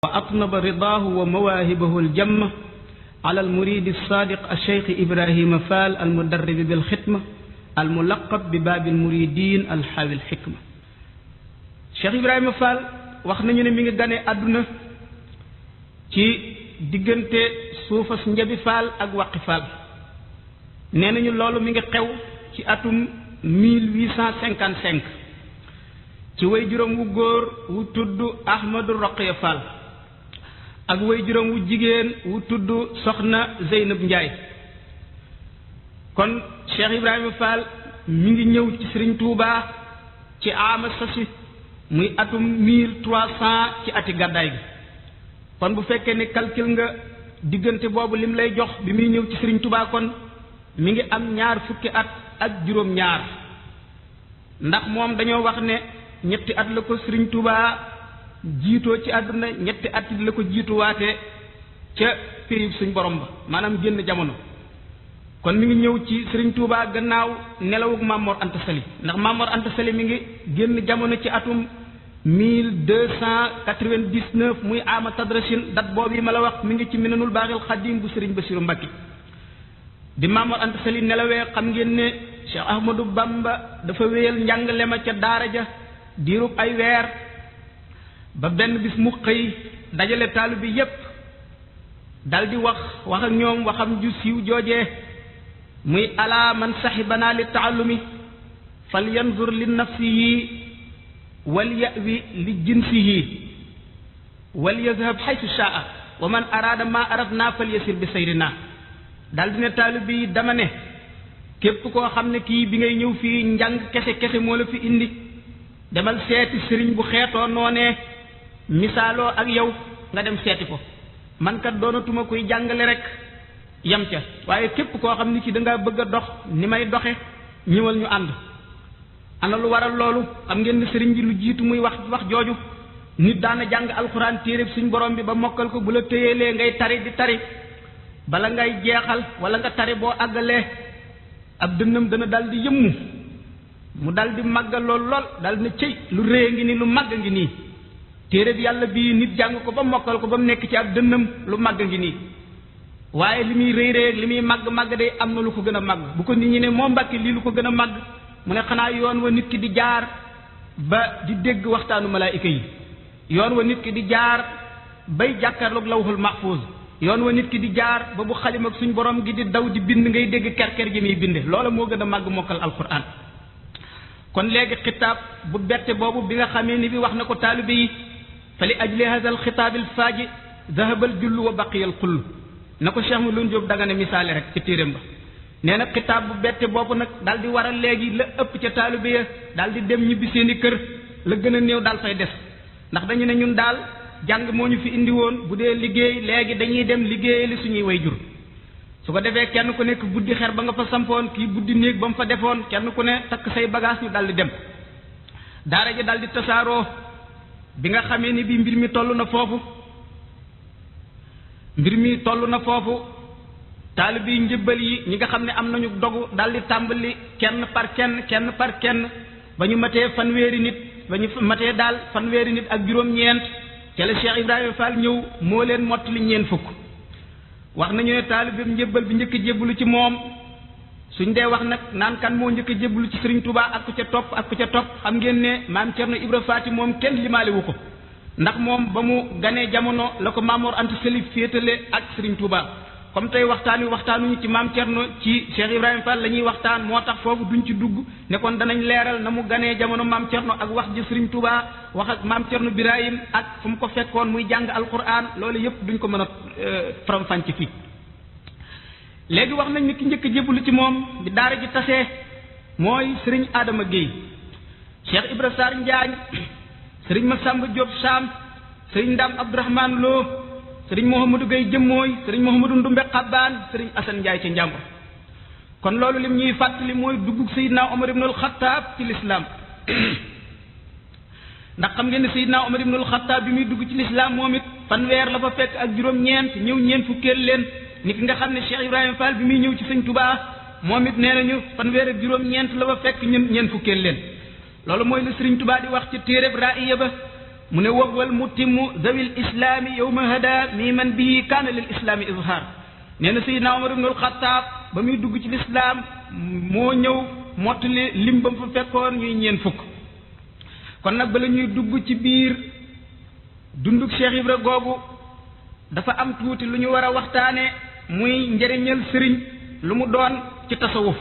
وأطنب رضاه ومواهبه الجمة على المريد الصادق الشيخ إبراهيم فال المدرب بالختمة الملقب بباب المريدين الحاوي الحكمة. Cheikh Ibrahima Fall wax nañu ne mi ngi gane àdduna ci diggante suufas Njabi Fall ak Waqi Fall nee nañu loolu mi ngi xew ci atum 1855 ci way juróom wu góor wu tudd Ahmadou Roqiya Fall ak way juróom wu jigéen wu tudd Soxna Zeynab Njaay kon Cheikh Ibrahima Fall mi ngi ñëw ci Serigne Touba ci ama sasi muy atum 1300 ci ati gàddaay gi kon bu fekkee ne calcul nga diggante boobu lim lay jox bi muy ñëw ci Serigne Touba kon mi ngi am ñaar fukki at ak juróom ñaar ndax moom dañoo wax ne ñetti at la ko Serigne Touba jiitoo ci àdduna ñetti at la ko jiituwaate ca péyib suñ borom ba maanaam génn jamono kon mi ngi ñëw ci Serigne Touba gannaaw nelawug Mamor Anta Sali ndax Mamor Anta Sali mi ngi génn jamono ci atum 1299 muy ama tadrasin dat boobu yi ma la wax mi ngi ci Minanul Baaxil Xadim bu Serigne Bassirou Mbacké di Mamor Anta Sali nelawee xam ngeen ne Cheikh Ahmadou Bamba dafa wéyal njàngale ma ca daara ja diirub ay weer ba benn bis mu xëy dajale taalu bi yépp dal di wax ak ñoom waxam ju siiw joojee muy ala man saxibana li taallumi fal yanzur li nafsihi wal yawi li jinsihi wal yazhab xaytu shaa wa man araada ma arafna fal yasir bi sayrina dal di ne taalu bi dama ne képp koo xam ne kii bi ngay ñëw fii njàng kese moo la fi indi demal seeti sëriñ bu xeetoo noonee misaaloo ak yow nga dem seeti ko man kat doonatuma koy jàngale rek yam ca waaye képp koo xam ni ci dangaa bëgg a dox ni may doxe ñëwal ñu ànd ana lu waral loolu xam ngeen ne sëriñ bi lu jiitu muy wax jooju nit daana jàng alxuraan téereb suñ borom bi ba mokkal ko bu la téyelee ngay tari di tari bala ngay jeexal wala nga tari boo àggalee ab dënnam dana dal di yëmmu mu dal di màggal lool dal na cëy lu rëy ngi nii lu màgg ngi nii téere bi yàlla bii nit jàng ko ba mokkal ko ba mu nekk ci ab dënnam lu màgg ngi nii waaye li muy rëy li muy màgg day am na lu ko gën a màgg bu ko nit ñi ne moo Mbàkke lii lu ko gën a màgg mu ne xanaa yoon wa nit ki di jaar ba di dégg waxtaanu malaayika yi yoon wa nit ki di jaar bay jàkkaarloog lawhul mahfuz yoon wa nit ki di jaar ba bu xalim ak suñ borom gi di daw di bind ngay dégg kerker gi muy binde loola moo gën a màgg mokkal alquran kon léegi xitaab bu bette boobu bi nga xamee ni bi wax na ko taalibe yi fa li ajli hada al xitaab al faaji dahabal jullu wa baqiya al xull na ko Cheikh Mouloune Diop Dagana misaale rek ci téeréem ba nee na xitaab bu bette boobu nag daal di waral léegi la ëpp ca taalibe ya daal di dem ñibbi seeni kër la gën a néew daal fay des ndax dañu ne ñun daal jàng moo ñu fi indi woon bu dee liggéey léegi dañuy dem liggéey li suñuy way jur su ko defee kenn ku nekk buddi xer ba nga fa sampoon kii buddi néeg ba mu fa defoon kenn ku ne takk say bagage ñu daldi dem daara ji daldi tasaaroo bi nga xamee ni bi mbir mi toll na foofu taalibe yi njëbbal yi ñi nga xam ne am nañu dogu daldi tàmbali kenn par kenn ba ñu matee fanweeri nit ak juróom-ñeent te la Cheikh Ibrahima Fall ñëw moo leen mottali ñeent fukk wax nañu ne taalibeem njëbbal bi njëkk a jébbalu ci moom suñ dee wax nag naan kan moo njëkk a jébbalu ci Serigne Touba ak ku ca topp xam ngeen ne maam Cerno Ibra Faati moom kenn limaale wu ko ndax moom ba mu ganee jamono la ko Mamor Anta Sali féetale ak Serigne Touba comme tey waxtaanuñu ci maam Cerno ci Cheikh Ibrahima Fall la ñuy waxtaan moo tax foofu duñ ci dugg ne kon danañ leeral na mu ganee jamono maam Cerno ak wax ji Serigne Touba wax ak maam Cerno Birahim ak fu mu ko fekkoon muy jàng alquran loolu yépp duñ ko mën a faram-fàcce fii léegi wax nañ ni ki njëkk jébbalu ci moom bi daara ji tasee mooy Serigne Adama Guèye Cheikh Ibra Sarr Njaañ Serigne Massamba Diop Sam Serigne Ndam Abdourahmane Lo Serigne Mouhamadou Gueye Jëmmooy Serigne Mouhamadou Ndumbe Xabbaan Serigne Assane Ndiaye ca Njàmbur kon loolu lim ñuy fàttali mooy duggug Seydina Omar ibnul Xattaab ci lislaam ndax xam ngeen ne Seydina Omar ibnul Xattaab bi muy dugg ci lislaam moom it fanweer la fa fekk ak juróom-ñeent ñëw ñeent fukkeel leen ni ki nga xam ne Cheikh Ibrahima Fall bi muy ñëw ci Sëñ Touba moom it nee nañu fanweer ak juróom-ñeent la fa fekk ñeent fukkeel leen loolu mooy la Serigne Touba di wax ci téereb Raaya ba mu ne wawal mutimmu zawil islaami yawma hada mi man bihi kaana lil islaami izhaar nee na Seydina Omar ibnul Xattaab ba muy dugg ci lislaam moo ñëw mottali lim ba mu fa fekkoon ñuy ñeen fukk kon nag bala ñuy dugg ci biir dunduk Cheikh Ibra googu dafa am tuuti lu ñu war a waxtaane muy njëriñal sëriñ lu mu doon ci tasawuf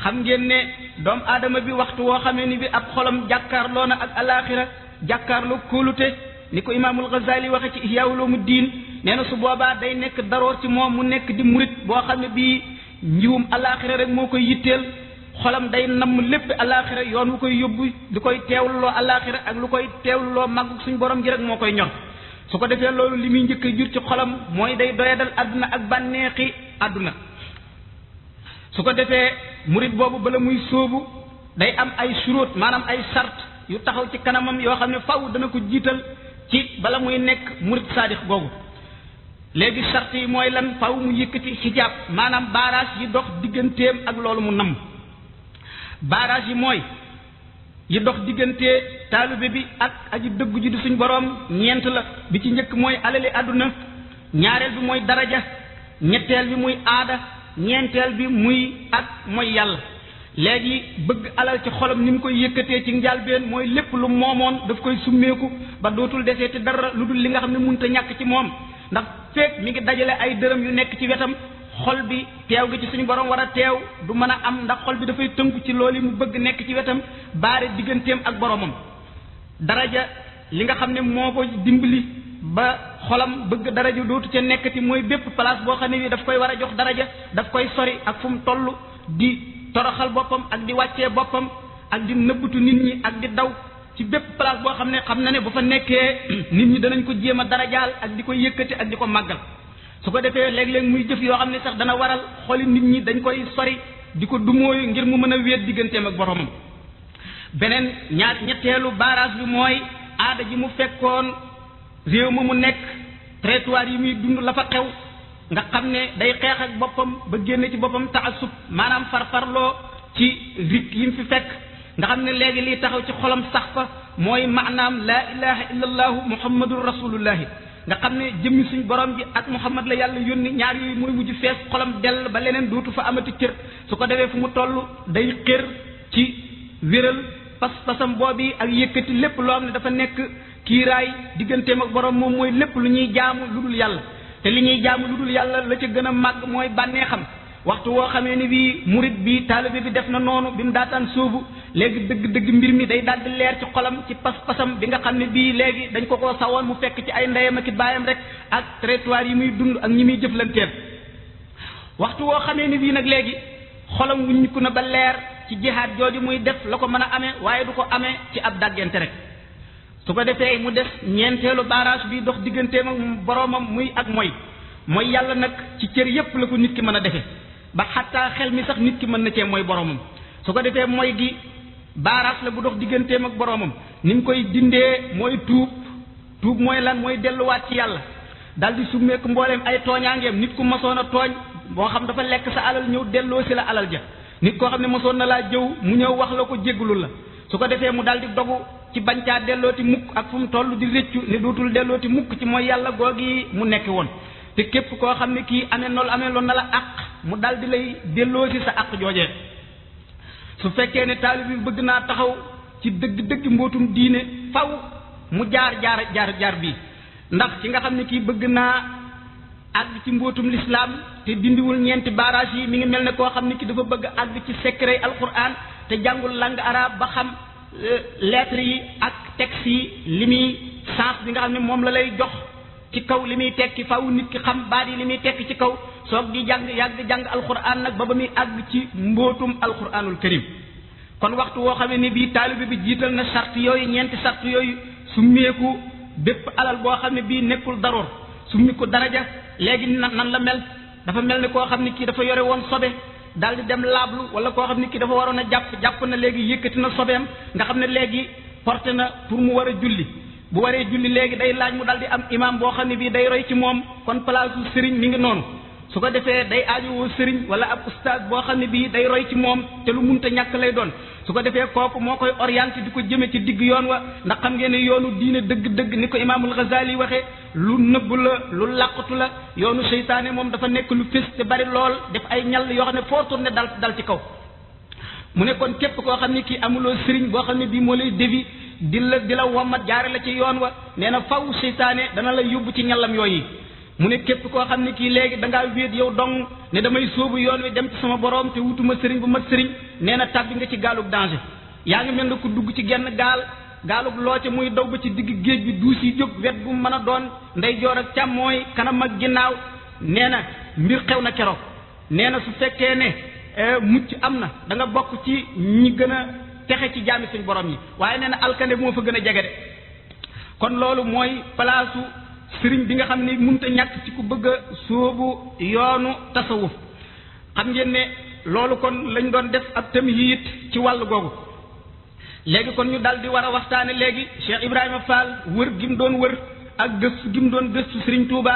xam ngeen ne doomu aadama bi waxtu woo xamee ni bi ab xolam jàkkaarloo na ak alaaxira jàkkaarloo kóolute ni ko imaamul Ghazali waxe ci Ihya Ulumuddin nee na su boobaa day nekk daroor ci moom mu nekk di murit boo xam ne bii njiwum alaaxira rek moo koy yitteel xolam day namm lépp alaaxira yoon wu koy yóbbu di koy teewluloo alaaxira ak lu koy teewluloo màggu suñ borom gi rek moo koy ñor su ko defee loolu li muy njëkk a jur ci xolam mooy day doyadal àdduna ak bànneexi àdduna su ko defee murit boobu bala muy sóobu day am ay suróot maanaam ay sart yu taxaw ci kanamam yoo xam ne faw dana ko jiital ci bala muy nekk murit saadix googu léegi sart yi mooy lan faw mu yëkkati xijaab maanaam barrage yi dox digganteem ak loolu mu namm barrage yi mooy yi dox diggante taalibe bi ak aji dëggu ji di suñ boroom ñeent la bi ci njëkk mooy alali àdduna ñaareel bi mooy daraja ñetteel bi muy aada ñeenteel bi muy ak mooy yàlla léegi bëgg alal ci xolam ni mu koy yëkkatee ci njàlbeen mooy lépp lu moomoon daf koy summeeku ba dootul desee te dara lu dul li nga xam ne mënut a ñàkk ci moom ndax feek mi ngi dajale ay dërëm yu nekk ci wetam xol bi teew gi ci suñu borom war a teew du mën a am ndax xol bi dafay tënku ci loolu mu bëgg nekk ci wetam baare digganteem ak boromam daraja li nga xam ne moo ko dimbali ba xolam bëgg daraja dootu ca nekkati mooy bépp place boo xam ne bi daf koy war a jox daraja daf koy sori ak fu mu toll di toroxal boppam ak di wàccee boppam ak di nëbbatu nit ñi ak di daw ci bépp place boo xam na ne bu fa nekkee nit ñi danañ ko jéem a darajaal ak di ko yëkkati ak di ko màggal su ko defee léeg-léeg muy jëf yoo xam ne sax dana waral xoli nit ñi dañ koy sori di ko dumóoyu ngir mu mën a wéet digganteem ak boromam beneen ñetteelu barrage bi mooy aada ji mu fekkoon réew ma mu nekk territoire yi muy dund la fa xew nga xam ne day xeex ak boppam ba génne ci boppam taasub maanaam farfarloo ci rik yi mu fi fekk nga xam ne léegi liy taxaw ci xolam sax fa mooy maanaam laa ilaha illallahu muhammadun rasulullahi nga xam ne jëmmi suñ borom ji ak muhammad la yàlla yónni ñaar yooyu mooy mujj fees xolam dell ba leneen dootu fa amati cër su ko defee fu mu toll day xër ci wéral pas-pasam boobi ak yëkkati lépp loo xam ne dafa nekk kiiraay digganteem ak borom moom mooy lépp lu ñuy jaamu lu dul yàlla te li ñuy jaamu lu dul yàlla la ca gën a màgg mooy bànneexam waxtu woo xamee ni bii murit bi taalibe bi def na noonu bi mu daataan sóobu léegi dëgg-dëgg mbir mi day daal di leer ci xolam ci pas-pasam bi nga xam ne bii léegi dañ ko sawoon mu fekk ci ay ndeyam ak i baayam rek ak territoire yi muy dund ak ñi muy jëflanteel waxtu woo xamee ni bii nag léegi xolam wuññiku na ba leer ci jihaad jooju muy def la ko mën a amee waaye du ko amee ci ab dàggante rek su ko defee mu des ñeenteelu barrage bi dox digganteem ak boroomam muy ak mooy yàlla nag ci cër yépp la ko nit ki mën a defee ba xattaa xel mi sax nit ki mën na cee mooy boromam su ko defee mooy gi baaraas la bu dox digganteem ak boromam ni mu koy dindee mooy tuub mooy lan mooy delluwaat ci yàlla dal di summeeku mbooleem ay tooñaangeem nit ku mosoon a tooñ moo xam dafa lekk sa alal ñëw delloo si la alal ja nit koo xam ne mosoon na laa jëw mu ñëw wax la ko jéggalul la su ko defee mu dal di dogu ci bañcaa dellooti mukk ak fu mu toll di réccu ne dootul dellooti mukk ci mooy yàlla googi mu nekk woon te képp koo xam ne kii amee loon na la àq mu dal di lay delloo si sa àq joojee su fekkee ne taalib bi bëgg naa taxaw ci dëgg mbootum diine faw mu jaar bii ndax ki nga xam ne kii bëgg naa àgg ci mbootum lislaam te dindiwul ñeenti barrage yi mi ngi mel ne koo xam ne ki dafa bëgg àgg ci secret alquran te jàngul langue arabe ba xam lettres yi ak textes yi li muy sens bi nga xam ne moom la lay jox ci kaw li muy tekki faw nit ki xam baat yi li muy tekki ci kaw soog di jàng alquran nag ba muy àgg ci mbootum alquranul karim kon waxtu woo xamee ni bii taalibe bi jiital na sart yooyu ñeenti sart yooyu summeeku bépp alal boo xam ne bii nekkul daroor summi ko daraja léegi nan la mel dafa mel ni koo xam ne kii dafa yore woon sobe daal di dem laablu wala koo xam ne kii dafa waroon a jàpp na léegi yëkkati na sobeem nga xam ne léegi porté na pour mu war a julli bu waree julli léegi day laaj mu daal di am imam boo xam ne bii day roy ci moom kon place sëriñ mi ngi noonu su ko defee day aajowoo sëriñ wala ab ustaas boo xam ne bii day roy ci moom te lu munta ñàkk lay doon su ko defee kooku moo koy orienté di ko jëme ci digg yoon wa ndax xam ngeen ne yoonu diine dëgg-dëgg ni ko imaamul Ghazali waxee lu nëbb la lu làqatu la yoonu seytaane moom dafa nekk lu fés te bari lool def ay ñal yoo xam ne foo tourné dal ci kaw mu ne kon képp koo xam ne kii amuloo sëriñ boo xam ne bii moo lay dévi di la wommat jaare la ci yoon wa nee na faw seytaane dana la yóbbu ci ñallam yooyu mu ne képp koo xam ne kii léegi dangaa wéet yow dong ne damay sóobu yoon wi dem ci sama borom te wutuma sëriñ bu mat sëriñ nee na tàbbi nga ci gaalub danger yaa ngi mel ne ku dugg ci genn gaalub looce muy daw ba ci digg géej bi duus yi jóg wet bu mën a doon ndeyjoor ak càmmooy kanam ak ginnaaw nee na mbir xew na keroog nee na su fekkee ne mucc am na da nga bokk ci ñi gën a texe ci jaami suñ borom yi waaye nee na alkande moo fa gën a jege de kon loolu mooy palaasu sëriñ bi nga xam ne mënta ñàkk ci ku bëgg a sóobu yoonu tasawuf xam ngeen ne loolu kon lañ doon def ab tamhiid ci wàllu googu léegi kon ñu dal di war a waxtaane léegi Cheikh Ibrahima Fall wër gi mu doon wër ak gëstu gi mu doon gëstu sëriñ Touba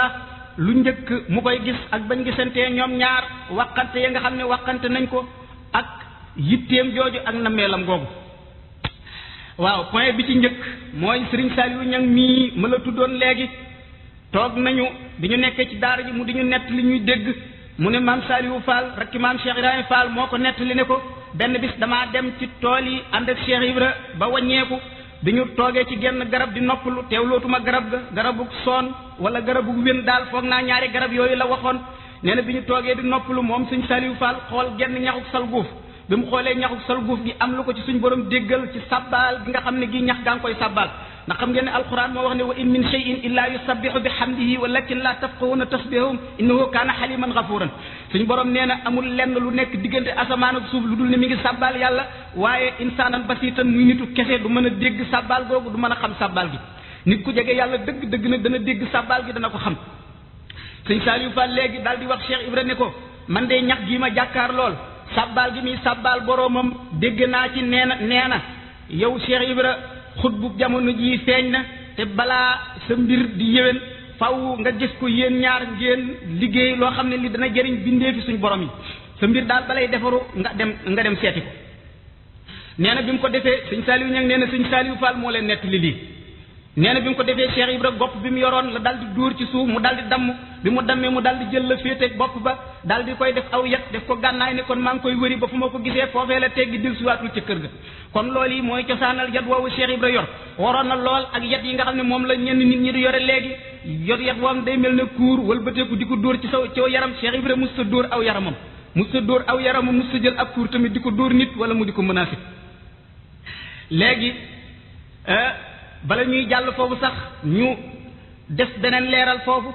lu njëkk mu koy gis ak bañ gisantee ñoom ñaar waxante ya nga xam ne waxante nañ ko ak yitteem jooju ak nameelam googu waaw point bi ci njëkk mooy sëriñ Saliou Niang mii ma la tuddoon léegi toog nañu bi ñu nekkee ci daara ji mu di ñu nett li ñuy dégg mu ne maam Saliou Fall rakki maam Cheikh Ibrahima Fall moo ko nett li ne ko benn bis damaa dem ci tool yi ànd ak Cheikh Ibra ba wàññeeku bi ñu toogee ci genn garab di noppalu teewlootuma garab ga garabug soon wala garabug wén daal foog naa ñaari garab yooyu la waxoon nee na bi ñu toogee di noppalu moom suñ Saliou Fall xool genn ñaxuk salguuf bi mu xoolee ñaxuk salguuf gi am lu ko ci suñ borom déggal ci sabbaal gi nga xam ne gi ñax gaa ngi koy sabbaal ndax xam ngeen ne alquran moo wax ne wa in min shay'in illa yusabbihu bihamdihi walakin la tafqahuna tasbihahum innahu kana haliman ghafuran suñu borom nee na amul lenn lu nekk diggante asamaan ak suuf lu dul ne mi ngi sàbbaal yàlla waaye insaanan basiitan muy nitu kese du mën a dégg sàbbaal googu du mën a xam sàbbaal gi nit ku jege yàlla dëgg nag dana dégg sàbbaal gi dana ko xam sëñ Saliou Fall léegi daal di wax Cheikh Ibra ne ko man de ñax gii ma jàkkaar lool sàbbaal gi muy sàbbaal boroomam dégg naa ci nee na yow Cheikh Ibra xutbu jamono jii feeñ na te balaa sa mbir di yéwén faw nga gis ko yéen ñaar ngeen liggéey loo xam ne li dana jëriñ bindee fi suñ borom yi sa mbir daal balay defaru nga dem seeti ko nee na bi mu ko defee sëñ Saliou Niang nee na sëñ Saliou Fall moo leen nettali lii nee na bi mu ko defee Cheikh Ibra gopp bi mu yoroon la dal di dóor ci suuf mu dal di damm bi mu dammee mu dal di jël la féete bopp ba dal di koy def aw yet def ko gànnaay ne kon maa ngi koy wëri ba fu ma ko gisee foofee la teggi dil siwaatul ca kër ga kon loolu yi mooy cosaanal yat woowu Cheikh Ibra yor waroon na lool ak yat yi nga xam ne moom la ñenn nit ñi di yore léegi yor yat woom day mel ne kuur wëlbateeku di ko dóor ci saw yaram Cheikh Ibra mus sa dóor aw yaramam mus sa jël ab kuur tamit di ko dóor nit wala mu di ko menacé léegi bala ñuy jàll foofu sax ñu def beneen leeral foofu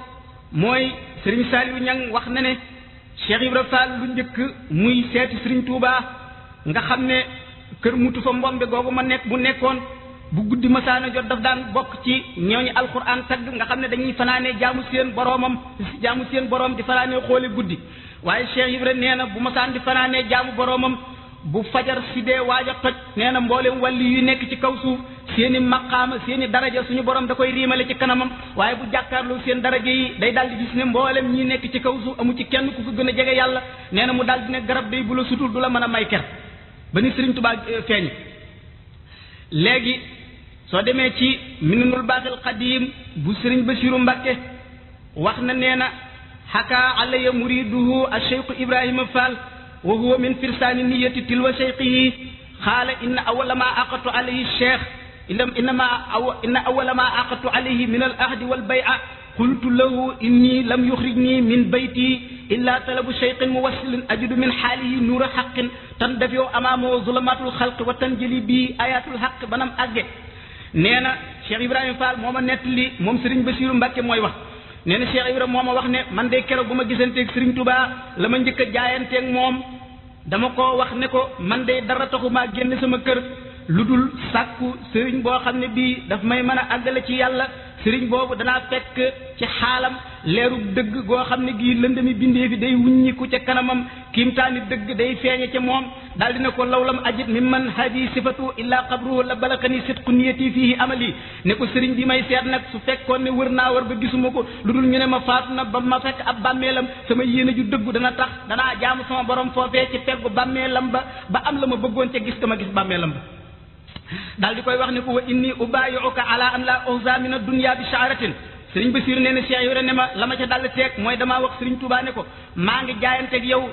mooy Serigne Saliou Niang wax na ne Cheikh Ibra Fall lu njëkk muy seeti Serigne Touba nga xam ne kër mutu fa mbombe googu mu nekkoon bu guddi masaana jot daf daan bokk ci ñooñu alquran tagg nga xam ne dañuy fanaanee jaamu seen boroom di fanaanee xoole guddi waaye Cheikh Ibra nee na bu masaan di fanaanee jaamu boroomam bu fajar si dee waaj a toj nee na mboolem wàlli yu nekk ci kaw suuf seeni maqaama seeni daraja suñu borom da koy riimale ci kanamam waaye bu jàkkaarloo seen daraja yi day daal di gis ne mboolem ñi nekk ci kaw suuf amu ci kenn ku ko gën a jege yàlla nee na mu daal di ne garab day bu la sutul du la mën a may ker ba ni Sëriñ Tuubaa feeñ léegi soo demee ci Minanul Baaxil Xadiim bu Sëriñ Basiru Mbàkke wax na nee na xakaa alaya muriduhu a Cheikh Ibrahima Fall wa huwa min firsaani niyati tilwa cheikhihi xaala inna awala ma aqatu alayhi cheikh inna awala ma aqatu alayhi min al ahdi wal bay'a qultu lahu inni lam yuxrijni min bayti illa talabu cheikhin muwassilin ajidu min xaalihi nuura xaqin tandafiu amaamahu zulamatul xalq wa tanjali bi ayatul xaq banam àgge nee na Cheikh Ibrahima Fall moo ma nettali moom Serigne Bassirou Mbacke mooy wax nee na Cheikh Ibrahima moo ma wax ne man de keroog bu ma gisanteeg Serigne Touba la ma njëkk a jaayanteeg moom dama ko wax ne ko man de dara taxu maa génn sama kër lu dul sàkku sëriñ boo xam ne bii daf may mën a àggale ci yàlla sëriñ boobu danaa fekk ci xaalam leeru dëgg goo xam ne gii lëndami bindee fi day wuññiku ca kanamam kiimtaani dëgg day feeñe ca moom daal dina ko lawlam ajit mi man hadi sifatu illa qabruhu la balakani sidqu niyati fihi amali ne ko sëriñ bi may seet nag su fekkoon ne wër naa war ba gisuma ko lu dul ñu ne ma faatu na ba ma fekk ab bàmmeelam sama yéene ju dëggu dana tax danaa jaamu sama borom foofee ci peggu bàmmeelam ba am la ma bëggoon ca gis ka ma gis bàmmeelam ba daal di koy wax ne ko wa inni ubayi'uka ala an la uhza min ad-dunya bi sha'ratin sëriñ Basiru nee na Cheikh Ibra ne ma la ma ca dal teeg mooy damaa wax sëriñ Touba ne ko maa ngi jaayanteeg yow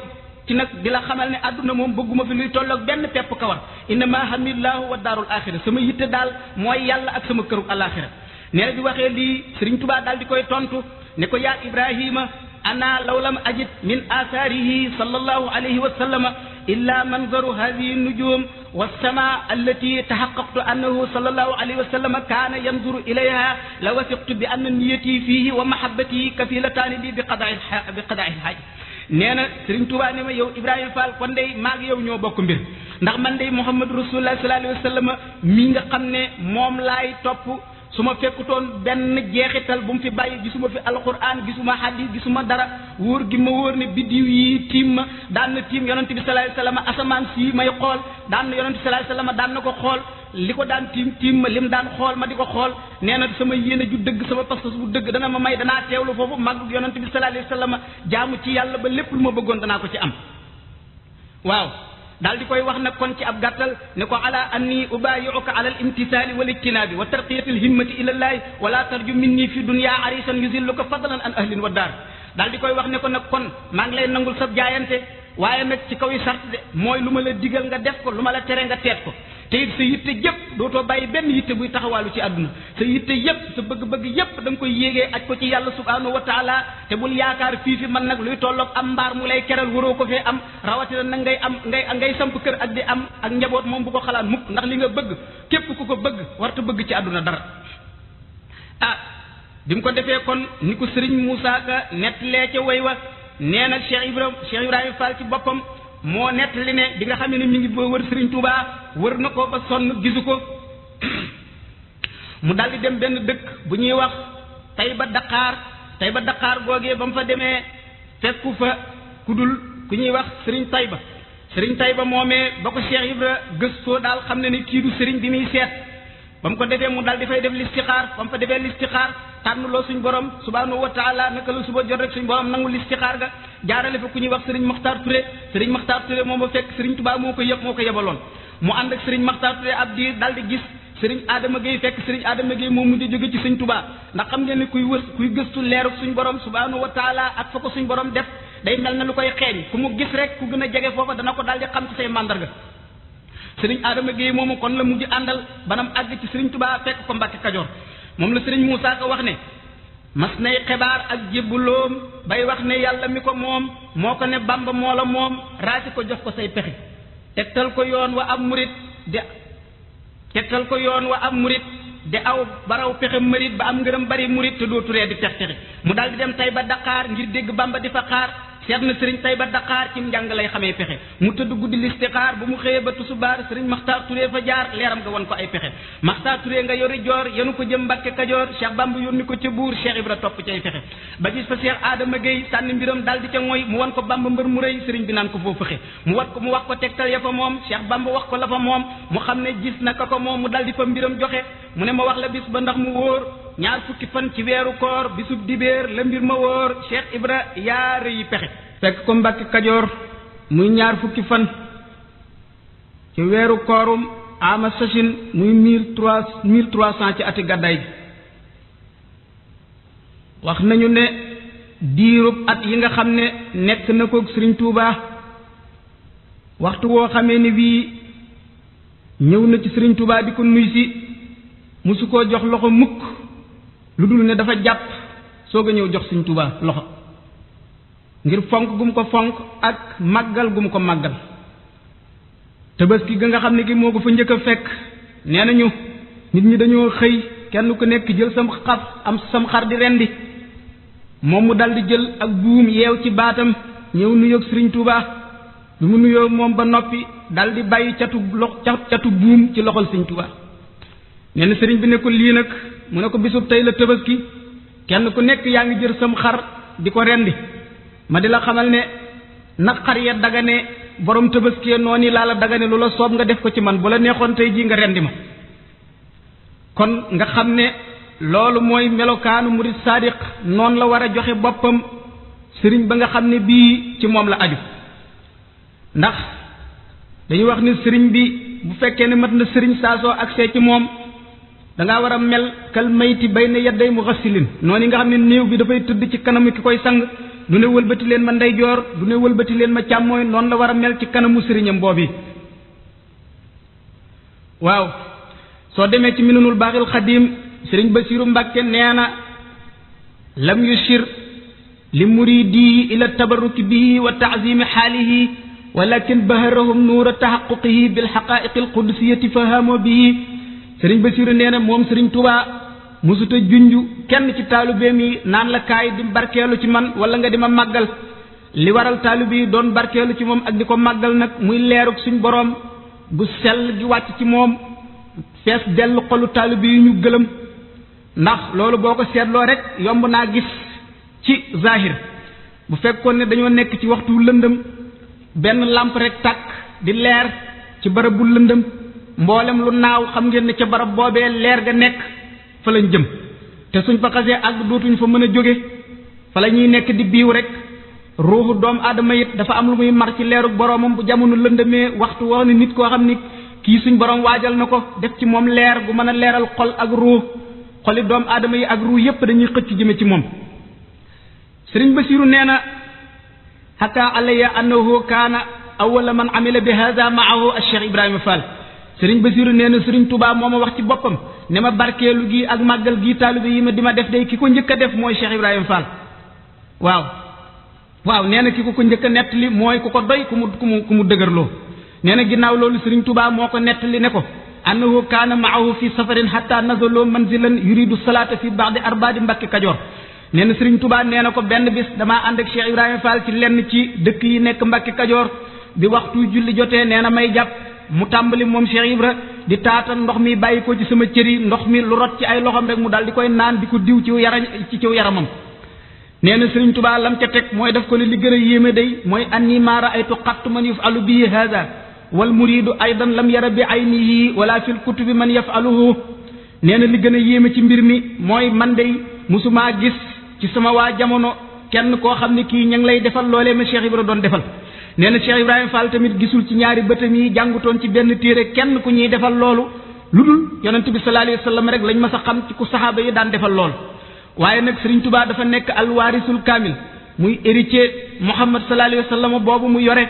ci nag di la xamal ne àdduna moom bëgguma fi luy tolloog benn pepp kawar innama hamidullahu wa daarul axira sama yitte daal mooy yàlla ak sama këru alaxira nee na bi waxee lii sëriñ Touba daal di koy tontu ne ko yaa Ibrahima ana law lam ajid min atharihi sallallahu alayhi wa sallama illa manzaru hadihi nujum والسماء التي تحققت أنه صلى الله عليه وسلم كان ينظر إليها لوثقت بأن نيتي فيه ومحبتي كفيلتان لي بقضاء الحاج nee na Sëriñ Tuubaa ne ma yow Ibrahima Fall kon dey maag yow ñoo bokk mbir ndax man dey Muhammad Rasulullah sallallahu alayhi wa sallam mi nga xam ne moom laay topp su ma fekkutoon benn jeexital bu mu fi bàyyi gisuma fi alquran gisuma hadis gisuma dara wóor gi ma wóor ne biddiw yi tiim ma daan na tiim yonent bi sallallahu alayhi wasallam asamaan si may xool daan na yonent bi sallallahu alayhi wasallam daan na ko xool li ko daan tiim ma lim daan xool ma di ko xool nee na sama yéene ju dëgg sama pas-pas bu dëgg dana ma may danaa teewlu foofu màggug yonent bi sallallahu alayhi wasallam jaamu ci yàlla ba lépp lu ma bëggoon danaa ko ci am waaw daal di koy wax nag kon ci ab gàttal ne ko ala anni ubayi'uka ala al imtisali wal ijtinabi wa tarqiyati al himmati ila llahi wala tarju minni fi dunya arisan yuzilluka fadlan an ahlin wa dar daal di koy wax ne ko nag kon maa ngi lay nangul sab jaayante waaye nag ci kaw yi sart de mooy lu ma la digal nga def ko lu ma la tere nga teet ko te it sa yitte yëpp dootoo bàyyi benn yitte buy taxawaalu ci àdduna sa yitte yëpp sa bëgg-bëgg yëpp da nga koy yéegee aj ko ci yàlla subhanahu wa taala te bul yaakaar fii man nag luy tolloog am mbaar mu lay keral waroo ko fee am rawatina nag ngay samp kër ak di am ak njaboot moom bu ko xalaat mukk ndax li nga bëgg képp ku ko bëgg warta bëgg ci àdduna dara bi mu ko defee kon ni ko Sëriñ Moussa Ka nettalee ca way wa nee na Cheikh Ibrahima Fall ci boppam moo nettali ne bi nga xam ne mi ngi boo wër Sëriñ Touba wër na ko ba sonn gisu ko mu daldi dem benn dëkk bu ñuy wax Tayba Dakar googee ba mu fa demee fekku fa kudul ku ñuy wax Sëriñ Tayba moomee ba ko Cheikh Ibra gëstoo daal xam ne ni kii du sëriñ bi muy seet ba mu ko defee mu daal di fay def listixaar ba mu fa defee listixaar tànn loo suñ borom subhanahu wa taala naka la suba jot rek suñ borom nangu listixaar ga jaarale fa ku ñuy wax Serigne Makhtar Touré moom ba fekk Serigne Touba moo ko yebaloon mu ànd ak Serigne Makhtar Touré ab diir daal di gis Serigne Adama Gueye fekk Serigne Adama Gueye moom mujj jóge ci Serigne Touba ndax xam ngeen ne kuy gëstu leeru suñ borom subhanahu wa taala ak fa ko suñ borom def day mel na lu koy xeeñ ku mu gis rek ku gën a jege foofa dana ko daal di xam ci say mandarga Serigne Adama Gueye moomu kon la mujj àndal banam àgg ci Serigne Touba fekk ko Mbàkke Kajoor moom la Serigne Moussa Ka wax ne mas nay xibaar ak jébbuloom bay wax ne yàlla mi ko moom moo ko ne Bamba moo la moom raati ko jox ko say pexe tegtal ko yoon wa am murit de aw baraw pexe murit ba am ngërëm bari murit te doo turee di tex texi mu daal di dem Tayba Dakar ngir dégg Bamba di fa xaar seet na Serigne Tayba Dakar ci njàng lay xamee pexe mu tëdd guddi listixaar bu mu xëyee ba tusubaar Serigne Makhtar Touré fa jaar leeram nga won ko ay pexe Makhtar Touré nga yori joor yenu ko jëm Mbàkke Kajoor Cheikh Bamba yónni ko ca buur Cheikh Ibra topp ci ay pexe ba gis fa Cheikh Adama Gueye sànni mbiram daal di ca mooy mu won ko Bamba mbër mu rëy Serigne bi naan ko foo fëxe mu wax ko tegtal ya fa moom Cheikh Bamba wax ko la fa moom mu xam ne gis na ka ko moom mu dal di fa mbiram joxe mu ne ma wax la bis ba ndax mu wóor ñaar fukki fan ci weeru koor bisub dibéer la mbir ma wóor Cheikh Ibra yaa rëyi pexe fekk ko Mbàkke Kajoor muy ñaar fukki fan ci weeru koorum ama sachin muy 1300 ci ati gàddaay gi wax nañu ne diirub at yi nga xam ne nekk na ko Sëriñ Tuuba waxtu woo xamee ni bii ñëw na ci Sëriñ Tuuba di ko nuy si musu koo jox loxo mukk lu dul ne dafa jàpp soog a ñëw jox Sëriñ Tuuba loxo ngir fonk gum ko fonk ak màggal gum ko màggal Tabaski ga nga xam ne gi moo ko fa njëkk a fekk nee nañu nit ñi dañoo xëy kenn ku nekk jël sam xar di rendi moom mu dal di jël ak buum yeew ci baatam ñëw nuyoog Sëriñ Tuuba bi mu nuyoo moom ba noppi dal di bàyyi catu buum ci loxol Sëriñ Tuubaa nee na sëriñ bi ne ko lii nag mu ne ko bisub tey la Tabaski kenn ku nekk yaa ngi jër sam xar di ko rendi ma di la xamal ne nag xar ya dagane borom Tabaski noonu laa la dagane lu la soob nga def ko ci man bu la neexoon tey jii nga rendi ma kon nga xam ne loolu mooy melokaanu murid sadiq noonu la war a joxe boppam sëriñ ba nga xam ne bii ci moom la aju ndax dañuy wax ne sëriñ bi bu fekkee ne mat na sëriñ saa soo agsee ci moom dangaa war a mel kal mayti bayna yaday mughassilin noonu nga xam ne néew bi dafay tëdd ci kanamu ki koy sang du ne wëlbati leen ma ndeyjoor du ne wëlbati leen ma càmmooy noonu la war a mel ci kanamu sëriñam boobu waaw soo demee ci minanul baaxil xadim sëriñ Basiru Mbàkke nee na lam yushir li muridi ila tabarruki bihi wa taazimi xaalihi walakin baharahum nuura taxaquqihi bil xaqaiqi al qudusiyati fahamoo bihi sëriñ Basiru nee na moom sëriñ Tuubaa musuta junju kenn ci taalibeem yi naan la kaay di barkeelu ci man wala nga di ma màggal li waral taalibe yi doon barkeelu ci moom ak di ko màggal nag muy leerug suñ boroom gu sell gi wàcc ci moom fees dell xolu taalibe yi ñu gëlëm ndax loolu boo ko seetloo rek yomb naa gis ci zahir bu fekkoon ne dañoo nekk ci waxtu lëndëm benn làmp rek tàkk di leer ci barab bu lëndëm mboolem lu naaw xam ngeen ne ca barab boobee leer ga nekk fa lañ jëm te suñ fa xasee àgg dootuñ fa mën a jóge fa la ñuy nekk di biiw rek ruuxu doomu aadama it dafa am lu muy mar ci leerug boroomam bu jamono lëndëmee waxtu woo ne nit koo xam ni kii suñ borom waajal na ko def ci moom leer gu mën a leeral xol ak ruux xoli doomu aadama yi ak ruux yépp dañuy xëcc jëme ci moom sëriñ Basiru nee na xakaa alaya annahu kaana awwala man amila bi hada maahu al-Cheikh Ibrahima Fall sëriñ Basiru nee na sëriñ Tuubaa moo ma wax ci boppam ne ma barkeelu gi ak màggal gi taalibe yi ma di ma def day ki ko njëkk a def mooy Cheikh Ibrahima Fall waaw nee na ki ko njëkk a nettali mooy ku ko doy ku mu dëgërloo nee na ginnaaw loolu sëriñ Tuubaa moo ko nettali ne ko annahu kaana maahu fi safarin hatta nazaloo manzilan yuridu salaata fi ba'di arbaadi Mbàkke Kajoor nee na sëriñ Tuubaa nee na ko benn bis damaa ànd ak Cheikh Ibrahima Fall ci lenn ci dëkk yi nekk Mbàkke Kajoor bi waxtu julli jotee nee na may jàpp mu tàmbali moom Cheikh Ibra di taatan ndox mi bàyyi ko ci sama cëri ndox mi lu rot ci ay loxoom rek mu dal di koy naan di ko diw ci ciw yaramam nee na sëriñ Tuubaa lam ca teg mooy daf ko ne li gën a yéeme day mooy anni maa raaytu qattu man yafalu bii hada wal muridu aydan lam yara bi aynihi wala fil kutubi man yafaluhu nee na li gën a yéeme ci mbir mi mooy man day musumaa gis ci sama waa jamono kenn koo xam ne kii ña ngi lay defal loolee ma Cheikh Ibra doon defal nee na Cheikh Ibrahima Fall tamit gisul ci ñaari bëtam yi jàngutoon ci benn téere kenn ku ñuy defal loolu lu dul yonent bi sallallahu alayhi wa sallam rek lañ mas a xam ci ku saxaaba yi daan defal loolu waaye nag Sëriñ Tuubaa dafa nekk alwaarisul kaamil muy héritier Muhammad sallallahu alayhi wa sallam boobu mu yore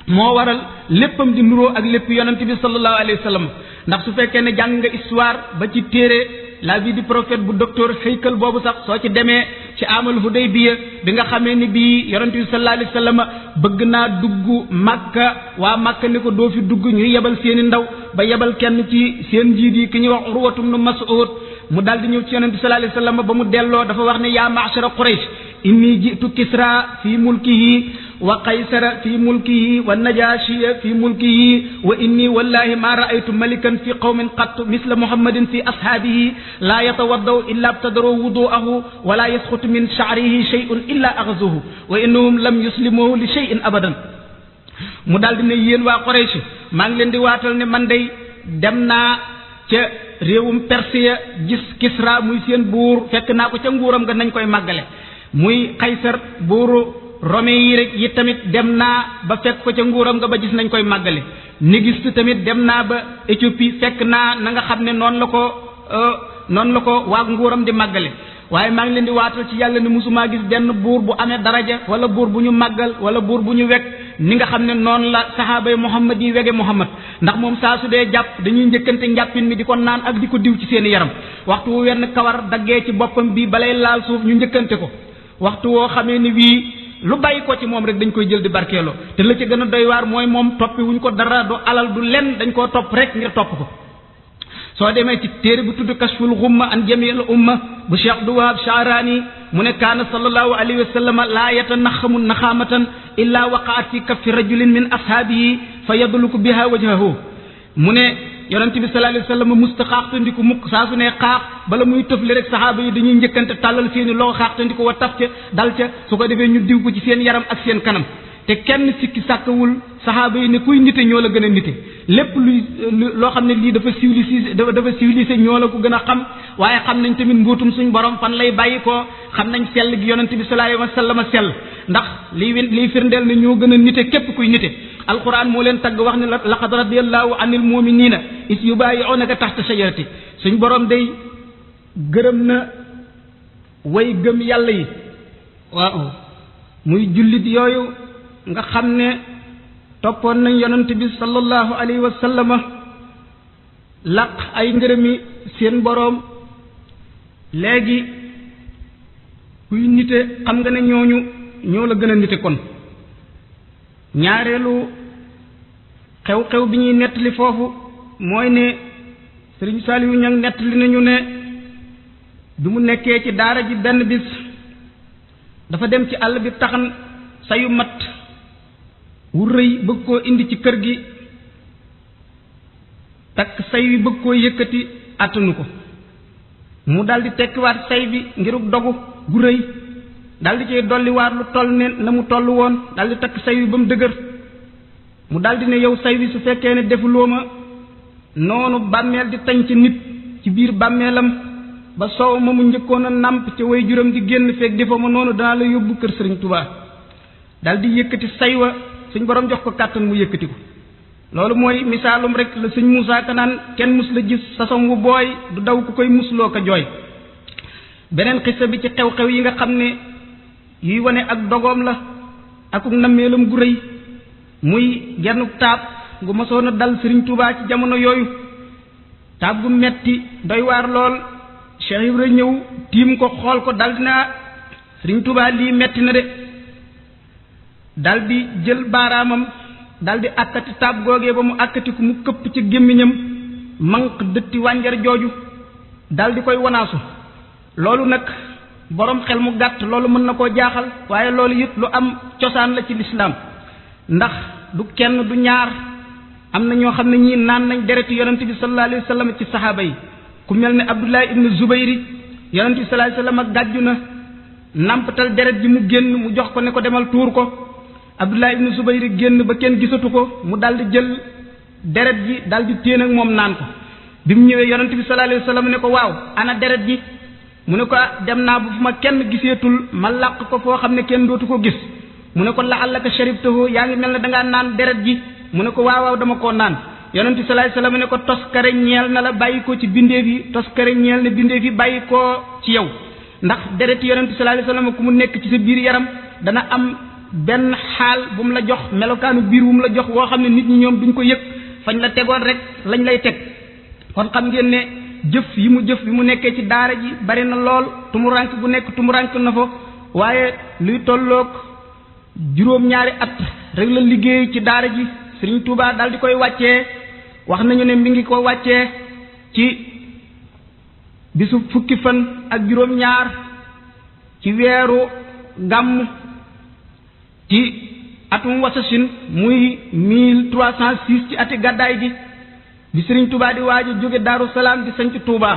moo waral léppam di nuroo ak lépp yonent bi sallallahu alayhi wa sallam ndax su fekkee ne jàng nga histoire ba ci téere la vie du prophète bu docteur Haykal boobu sax soo ci demee ci amal Hudaybiya bi nga xamee ni bii yonent bi sallallahu alayhi wa sallam bëgg naa dugg Makka waa Makka ni ko doo fi dugg ñuy yebal seeni ndaw ba yebal kenn ci seen njiit yi ki ñuy wax Urwatu ibn Mas'ud mu daal di ñëw ci yonent bi sallallahu alayhi wa sallam ba mu delloo dafa wax ne yaa ma'shara Quraysh inni ji'tu Kisra fi mulkihi wa qaysara fi mulkihi wa najashiya fi mulkihi wa inni wallahi ma ra'aytu malikan fi qawmin qattu misla muhammadin fi ashaabihi la yatawaddaw illa ibtadaru wudu'ahu wa la yasqutu min sha'rihi shay'un illa aghzuhu wa innahum lam yuslimuhu li shay'in abadan mu daldi ne yéen waa Quraysh maa ngi leen di waatal ne man day dem naa ca réewum Perse gis Kisra muy seen buur fekk naa ko ca nguuram nga nañ koy màggale muy Qaysar buuru Rome yi rek yi tamit dem naa ba fekk ko ca nguuram nga ba gis nañ koy màggale Négiste tamit dem naa ba Éthiopie fekk naa na nga xam ne noonu la ko waa nguuram di màggale waaye maa ngi leen di waatal ci yàlla ne musumaa gis benn buur bu amee daraja wala buur bu ñu màggal wala buur bu ñu wekk ni nga xam ne noonu la saxaaba yi Muhammad yi wege Muhammad ndax moom saa su dee jàpp dañuy njëkkante njàppin mi di ko naan ak di ko diw ci seeni yaram waxtu wu wenn kawar daggee ci boppam bi balay laal suuf ñu njëkkante ko waxtu woo xamee ni wii lu bàyyi ko ci moom rek dañ koy jël di barkeeloo te la ca gën a doy waar mooy moom toppi wuñ ko dara du alal du lenn dañ koo topp rek ngir topp ko soo demee ci téere bu tudd Kashful Ghumma an Jamiil Umma bu Cheikh Abdul Wahab Sha'rani mu ne kaana sallallahu alayhi wa sallam laa yatanaxamu naxaamatan illa waqaat fi kaffi rajulin min ashaabihi fa yadluku biha wajhahu mu ne yonent bi sallallahu alayhi wa sallam musta xaaxtandiku mukk saa su ne xaax bala muy tëfli rek saxaaba yi dañuy njëkkante tàllal seeni loxo xaaxtandiku wa taf ca dal ca su ko defee ñu diw ko ci seen yaram ak seen kanam te kenn sikki sàkkawul saxaaba yi ne kuy nite ñoo la gën a nite lépp luy loo xam ne lii dafa civilisé ñoo la ko gën a xam waaye xam nañ tamit mbóotum suñ borom fan lay bàyyi ko xam nañ sell gi yonent bi sallallahu alayhi wa sallam sell ndax liy firndeel ne ñoo gën a nite képp kuy nite alquran moo leen tagg wax ne laqad radiyallahu anil muminina is yubayi'unaka tahta shajarati suñ borom day gërëm na way gëm yàlla yi waaw muy jullit yooyu nga xam ne toppoon nañ yonent bi sallallahu alayhi wa sallama laq ay ngërëmi seen boroom léegi kuy nite xam nga ne ñooñu ñoo la gën a nite kon ñaareelu xew-xew bi ñuy nettali foofu mooy ne Sëriñ Saaliwu Ñaŋ nettali nañu ne bi mu nekkee ci daara ji benn bis dafa dem ci àll bi taxan sayu mat wu rëy bëgg koo indi ci kër gi takk say wi bëgg koo yëkkati attanu ko mu daldi tekkiwaat say bi ngiruk dogu gu rëy daldi cee dolliwaat lu toll ne na mu toll woon daldi takk say wi ba mu dëgër mu daldi ne yow say wi su fekkee ne defuloo ma noonu bàmmeel di tañ ci nit ci biir bàmmeelam ba soow ma mu njëkkoon a nàmp ca way juram di génn feeg defa ma noonu danaa la yóbbu kër Sëriñ Tuubaa daldi yëkkati say wa suñ borom jox ko kàttan mu yëkkati ko loolu mooy misaalum rek la sëñ Muusaa Ka naan kenn mus la gis sasom wu booy du daw ku koy musloo ko jooy beneen xissa bi ci xew-xew yi nga xam ne yuy wane ak dogoom la akuk nammeelam gu rëy muy gennuk taab gu mosoon a dal Sëriñ Tuubaa ci jamono yooyu taab gu metti doy waar lool Cheikh Ibra ñëw tiim ko xool ko daldi naa Sëriñ Tuubaa lii metti na de daldi jël baaraamam daldi àkkati taab googee ba mu àkkati ku mu këpp ci gémmiñam manq dëtti wànjar jooju daldi koy wanaasu loolu nag boroom xel mu gàtt loolu mën na koo jaaxal waaye loolu it lu am cosaan la ci lislaam ndax du kenn du ñaar am na ñoo xam ne ñii naan nañ deretu yonent bi sallallahu alayhi wa sallam ci saxaaba yi ku mel ne Abdullah ibnu Zubayri yonent bi sallallahu alayhi wa sallam gàjju na nàmpatal deret ji mu génn mu jox ko ne ko demal tuur ko Abdullah ibnu Zubayri génn ba kenn gisatu ko mu daldi jël deret ji daldi téen ak moom naan ko bi mu ñëwee yonent bi sallallahu alayhi wa sallam ne ko waaw ana deret ji mu ne ko dem naa bu fu ma kenn giseetul ma làq ko foo xam ne kenn dootu ko gis mu ne ko la'allaka sharibtahu yaa ngi mel ne dangaa naan deret ji mu ne ko waaw dama koo naan yonent bi sallallahu alayhi wa sallam ne ko toskare ñeel na la bàyyi ko ci bindeef yi toskare ñeel na bindeef yi bàyyi ko ci yow ndax deret yonent bi sallallahu alayhi wa sallam ku mu nekk ci sa biir yaram dana am benn xaal bu mu la jox melokaanu biir bu mu la jox woo xam ne nit ñi ñoom duñ ko yëg fañ la tegoon rek lañ lay teg kon xam ngeen ne jëf yi mu jëf bi mu nekkee ci daara ji bari na lool tumurank bu nekk tumurank na fa waaye luy tolloog juróom-ñaari at rek la liggéey ci daara ji Sëriñ Tuubaa daal di koy wàccee wax nañu ne mi ngi ko wàccee ci bisu fukki fan ak juróom-ñaar ci weeru gàmm ci atum wasasin muy 1306 ci ati gàddaay gi bi Sëriñ Tuubaa di waaj a jóge Daaru Salaam di sanc Tuubaa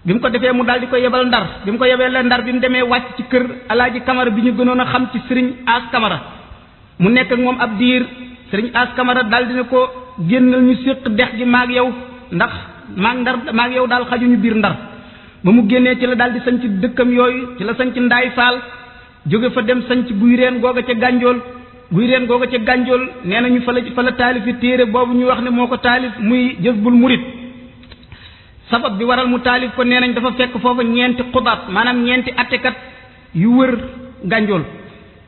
bi mu ko defee mu daal di ko yebal Ndar bi mu ko yebalee Ndar bi mu demee wàcc ci kër Alaaji Kamara bi ñu gënoon a xam ci Sëriñ As Kamara mu nekk ak moom ab diir Sëriñ As Kamara daal dina ko génnal ñu séq dex gi maag yow ndax maag yow daal xajuñu biir Ndar ba mu génnee ci la daal di sanc dëkkam yooyu ci la sanc Ndaay Faal jóge fa dem sanc guy reen googa ca gànjool nee nañu fa la taalifi téere boobu ñu wax ne moo ko taalif muy Jazbul Murid sabab bi waral mu taalif ko nee nañ dafa fekk foofa ñeenti xubaat maanaam ñeenti attekat yu wër gànjool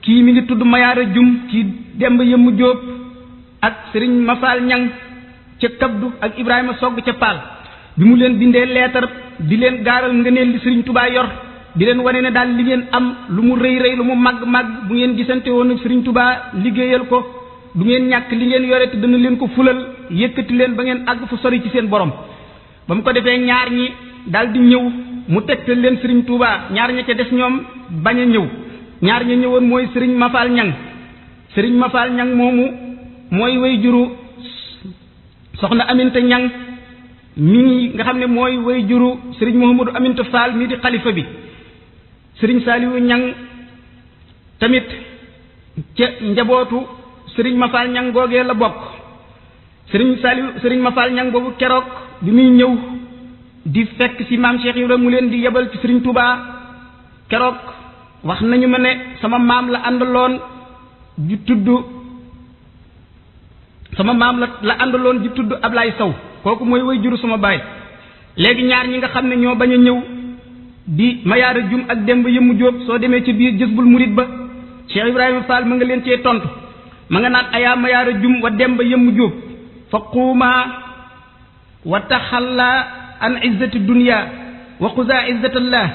kii mi ngi tudd Mayaara Jum kii Demba Yëmmu Jóob ak Sëriñ Mafaal Ñang ca Kabdu ak Ibrahima Sogg ca Paal bi mu leen bindee leetar di leen gaaral ngëneel li Sëriñ Tuubaa yor di leen wane ne daal li ngeen am lu mu rëy rëy lu mu màgg-màgg bu ngeen gisante woon ak Sëriñ Tuubaa liggéeyal ko du ngeen ñàkk li ngeen yore te dana leen ko fulal yëkkati leen ba ngeen àgg fu sori ci seen borom ba mu ko defee ñaar ñi daal di ñëw mu tegtal leen sëriñ Touba ñaar ña ca des ñoom bañ a ñëw ñaar ña ñëwoon mooy sëriñ Mafal Ñang sëriñ Mafal Ñang moomu mooy way juru soxna Aminta Ñang mii nga xam ne mooy way juru sëriñ Mouhamadou Aminta Fall mii di xalifa bi sëriñ Saliou Ñang tamit ca njabootu sëriñ Mafal Ñang googee la bokk sëriñ Mafal Ñang boobu keroog bi muy ñëw di fekk ci maam Cheikh Ibrahima mu leen di yebal ci sëriñ Touba keroog wax nañu ma ne sama maam la àndaloon ju tudd Ablaye Sow kooku mooy way juru sama baay léegi ñaar ñi nga xam ne ñoo bañ a ñëw di Mayaara Jum ak Demba Yëmmu Jóob soo demee ci biir Jësbul Murid ba Cheikh Ibrahima Fall ma nga leen cee tontu ma nga naan ayaa Mayaara Jum wa Demba Yëmmu Jóob fa quuma wa taxalla an izzati dunya wa xuza izzatallah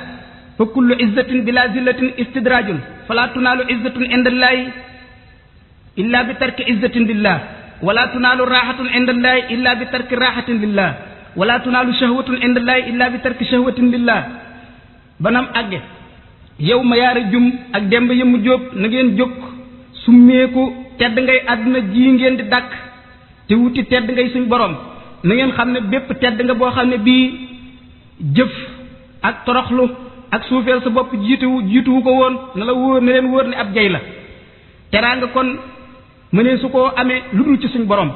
fa kullu izzatin bila zillatin istidrajun fala tunaalu izzatun indallahi illa bi tarki izzatin lillah wala tunaalu raxatun indallahi illa bi tarki raxatin lillah wala tunaalu shahwatun indallahi illa bi tarki shahwatin lillah banam àgge yow Mayaara Jum ak Demba Yëmmu Jóob na ngeen jóg summeeku tedd ngay àdduna ji ngeen di dàkk te wuti tedd ngay suñ borom na ngeen xam ne bépp tedd nga boo xam ne bii jëf ak toroxlu ak suufeel sa bopp jiituwu ko woon na leen wóor ne ab jay la teraanga kon mënee su koo amee lu dul ci suñ borom